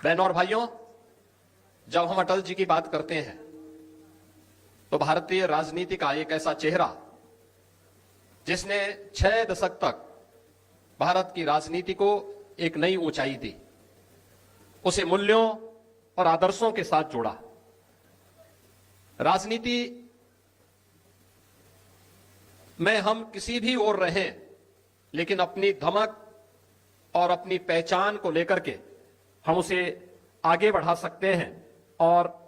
बहनों और भाइयों, जब हम अटल जी की बात करते हैं तो भारतीय राजनीति का एक ऐसा चेहरा जिसने 6 दशक तक भारत की राजनीति को एक नई ऊंचाई दी, उसे मूल्यों और आदर्शों के साथ जोड़ा। राजनीति में हम किसी भी ओर रहें, लेकिन अपनी धमक और अपनी पहचान को लेकर के हम उसे आगे बढ़ा सकते हैं। और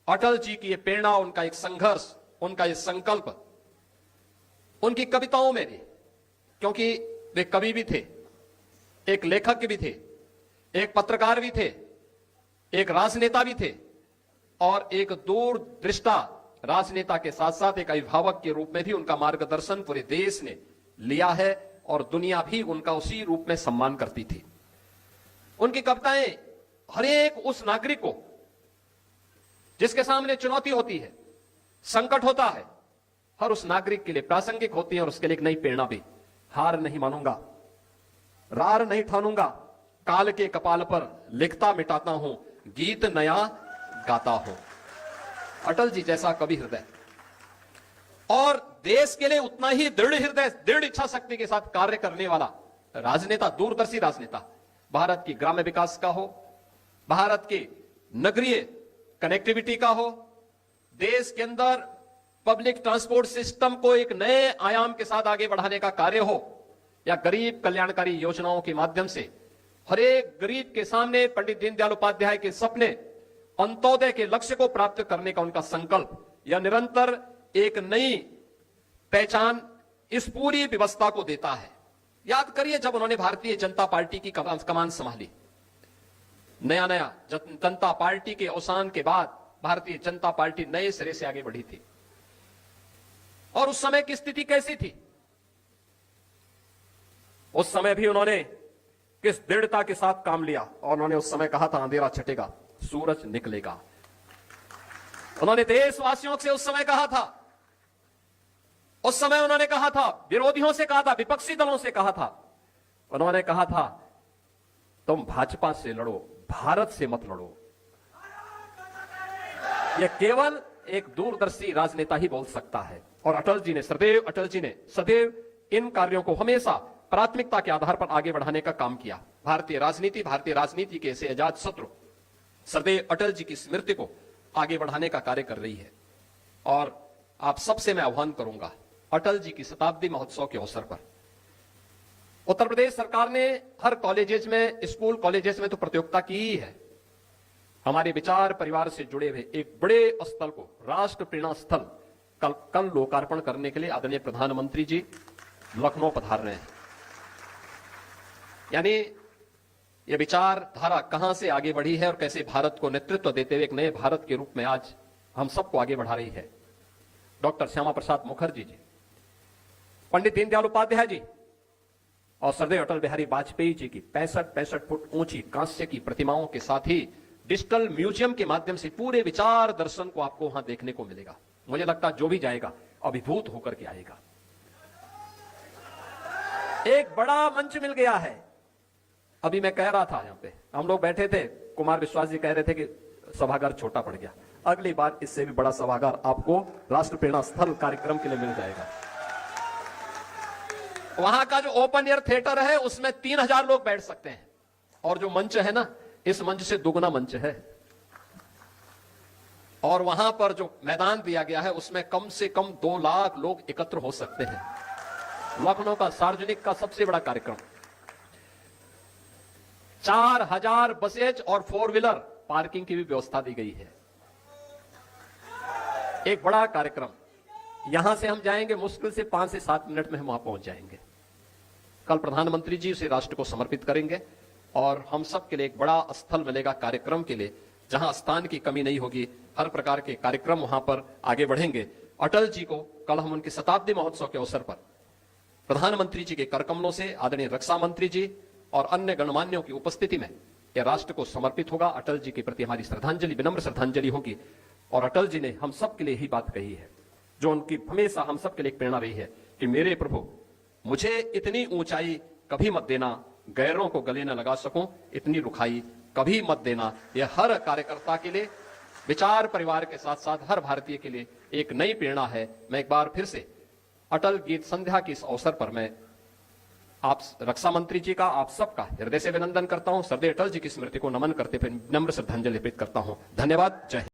अटल जी की ये प्रेरणा, उनका एक संघर्ष, उनका ये संकल्प उनकी कविताओं में भी, क्योंकि वे कवि भी थे, एक लेखक भी थे, एक पत्रकार भी थे, एक राजनेता भी थे और एक दूरदृष्टा राजनेता के साथ साथ एक अभिभावक के रूप में भी उनका मार्गदर्शन पूरे देश ने लिया है और दुनिया भी उनका उसी रूप में सम्मान करती थी। उनकी कविताएं हर एक उस नागरिक को जिसके सामने चुनौती होती है, संकट होता है, हर उस नागरिक के लिए प्रासंगिक होती है और उसके लिए एक नई प्रेरणा भी। हार नहीं मानूंगा, रार नहीं ठानूंगा, काल के कपाल पर लिखता मिटाता हूं, गीत नया गाता हूं। अटल जी जैसा कवि हृदय और देश के लिए उतना ही दृढ़ हृदय, दृढ़ इच्छा शक्ति के साथ कार्य करने वाला राजनेता, दूरदर्शी राजनेता, भारत की ग्राम्य विकास का हो, भारत की नगरीय कनेक्टिविटी का हो, देश के अंदर पब्लिक ट्रांसपोर्ट सिस्टम को एक नए आयाम के साथ आगे बढ़ाने का कार्य हो, या गरीब कल्याणकारी योजनाओं के माध्यम से हर एक गरीब के सामने पंडित दीनदयाल उपाध्याय के सपने, अंत्योदय के लक्ष्य को प्राप्त करने का उनका संकल्प, यह निरंतर एक नई पहचान इस पूरी व्यवस्था को देता है। याद करिए, जब उन्होंने भारतीय जनता पार्टी की कमान संभाली, नया नया जनता पार्टी के अवसान के बाद भारतीय जनता पार्टी नए सिरे से आगे बढ़ी थी। और उस समय की स्थिति कैसी थी? उस समय भी उन्होंने किस दृढ़ता के साथ काम लिया और उन्होंने उस समय कहा था, अंधेरा छटेगा, सूरज निकलेगा। उन्होंने देशवासियों से उस समय कहा था, उस समय उन्होंने कहा था, विरोधियों से कहा था, विपक्षी दलों से कहा था, उन्होंने कहा था, तुम भाजपा से लड़ो, भारत से मत लड़ो। यह केवल एक दूरदर्शी राजनेता ही बोल सकता है। और अटल जी ने सदैव इन कार्यों को हमेशा प्राथमिकता के आधार पर आगे बढ़ाने का काम किया। भारतीय राजनीति के ऐसे अजात शत्रु सदैव अटल जी की स्मृति को आगे बढ़ाने का कार्य कर रही है। और आप सबसे मैं आह्वान करूंगा, अटल जी की शताब्दी महोत्सव के अवसर पर उत्तर प्रदेश सरकार ने हर कॉलेजेस में, स्कूल कॉलेजेस में तो प्रतियोगिता की ही है। हमारे विचार परिवार से जुड़े हुए एक बड़े स्थल को, राष्ट्र प्रेरणा स्थल, कल लोकार्पण करने के लिए आदरणीय प्रधानमंत्री जी लखनऊ पधार रहे हैं। यानी यह विचारधारा कहां से आगे बढ़ी है और कैसे भारत को नेतृत्व देते हुए एक नए भारत के रूप में आज हम सबको आगे बढ़ा रही है। डॉक्टर श्यामा प्रसाद मुखर्जी जी, पंडित दीनदयाल उपाध्याय जी और सरदेव अटल बिहारी वाजपेयी जी की 65 फुट ऊंची कांस्य की प्रतिमाओं के साथ ही डिजिटल म्यूजियम के माध्यम से पूरे विचार दर्शन को आपको वहां देखने को मिलेगा। मुझे लगता है जो भी जाएगा अभिभूत होकर के आएगा। एक बड़ा मंच मिल गया है। अभी मैं कह रहा था, यहां पे हम लोग बैठे थे, कुमार विश्वास जी कह रहे थे कि सभागार छोटा पड़ गया। अगली बार इससे भी बड़ा सभागार आपको राष्ट्र प्रेरणा स्थल कार्यक्रम के लिए मिल जाएगा। वहां का जो ओपन एयर थिएटर है उसमें 3000 लोग बैठ सकते हैं और जो मंच है ना, इस मंच से दुगना मंच है। और वहां पर जो मैदान दिया गया है उसमें कम से कम 2 लाख लोग एकत्र हो सकते हैं। लखनऊ का सार्वजनिक का सबसे बड़ा कार्यक्रम, 4000 बसेज और 4 व्हीलर पार्किंग की भी व्यवस्था दी गई है। एक बड़ा कार्यक्रम। यहां से हम जाएंगे मुश्किल से 5 से 7 मिनट में हम वहां पहुंच जाएंगे। कल प्रधानमंत्री जी उसे राष्ट्र को समर्पित करेंगे और हम सब के लिए एक बड़ा स्थल मिलेगा कार्यक्रम के लिए, जहां स्थान की कमी नहीं होगी। हर प्रकार के कार्यक्रम वहां पर आगे बढ़ेंगे। अटल जी को कल हम उनकी शताब्दी महोत्सव के अवसर पर प्रधानमंत्री जी के करकमलों से, आदरणीय रक्षा मंत्री जी और अन्य गणमान्यों की उपस्थिति में यह राष्ट्र को समर्पित होगा। अटल जी के प्रति हमारी श्रद्धांजलि, विनम्र श्रद्धांजलि होगी। और अटल जी ने हम सब के लिए ही बात कही है, जो उनकी हमेशा हम सब के लिए एक प्रेरणा रही है कि मेरे प्रभु, मुझे इतनी ऊंचाई कभी मत देना, गैरों को गले न लगा सकूं, इतनी रुखाई कभी मत देना। यह हर कार्यकर्ता के लिए, विचार परिवार के साथ साथ हर भारतीय के लिए एक नई प्रेरणा है। मैं एक बार फिर से अटल गीत संध्या के इस अवसर पर मैं आप रक्षा मंत्री जी का, आप सबका हृदय से अभिनंदन करता हूं। सरदेव अटल जी की स्मृति को नमन करते हुए नम्र श्रद्धांजलि अर्पित करता हूं। धन्यवाद। जय हिंद।